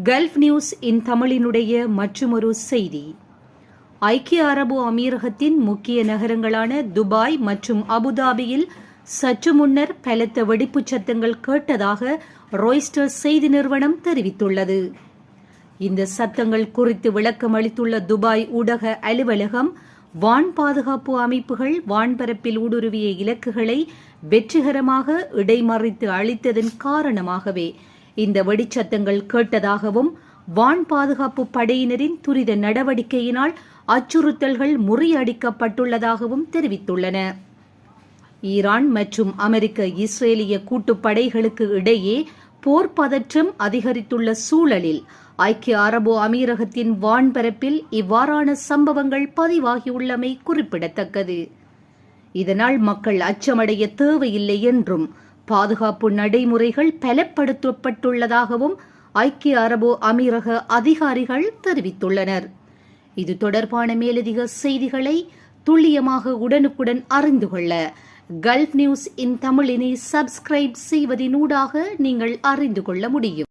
Gulf news in தமிழினுடைய மற்றுமொரு செய்தி. ஐக்கிய அரபு அமீரகத்தின் முக்கிய நகரங்களான துபாய் மற்றும் அபுதாபியில் சற்று முன்னர் பலத்த வெடிப்புச் சத்தங்கள் கேட்டதாக ராய்ட்டர்ஸ் செய்தி நிறுவனம் தெரிவித்துள்ளது. இந்த சத்தங்கள் குறித்து விளக்கம் அளித்துள்ள துபாய் ஊடக அலுவலகம், வான் பாதுகாப்பு அமைப்புகள் வான்பரப்பில் ஊடுருவிய இலக்குகளை வெற்றிகரமாக இடைமறித்து அழித்ததன் காரணமாகவே இந்த வெடிச்சத்தங்கள் கேட்டதாகவும், வான் பாதுகாப்பு படையினரின் துரித நடவடிக்கையினால் அச்சுறுத்தல்கள் முறியடிக்கப்பட்டுள்ளதாகவும் தெரிவித்துள்ளன. ஈரான் மற்றும் அமெரிக்க இஸ்ரேலிய கூட்டுப்படைகளுக்கு இடையே போர் பதற்றம் அதிகரித்துள்ள சூழலில் ஐக்கிய அரபு அமீரகத்தின் வான்பரப்பில் இவ்வாறான சம்பவங்கள் பதிவாகியுள்ளமை குறிப்பிடத்தக்கது. இதனால் மக்கள் அச்சமடைய தேவையில்லை என்றும், பாதுகாப்பு நடைமுறைகள் பலப்படுத்தப்பட்டுள்ளதாகவும் ஐக்கிய அரபு அமீரக அதிகாரிகள் தெரிவித்துள்ளனர். இது தொடர்பான மேலதிக செய்திகளை துல்லியமாக உடனுக்குடன் அறிந்து கொள்ள கல்ஃப் நியூஸ் இன் தமிழினை சப்ஸ்கிரைப் செய்வதனூடாக நீங்கள் அறிந்து கொள்ள முடியும்.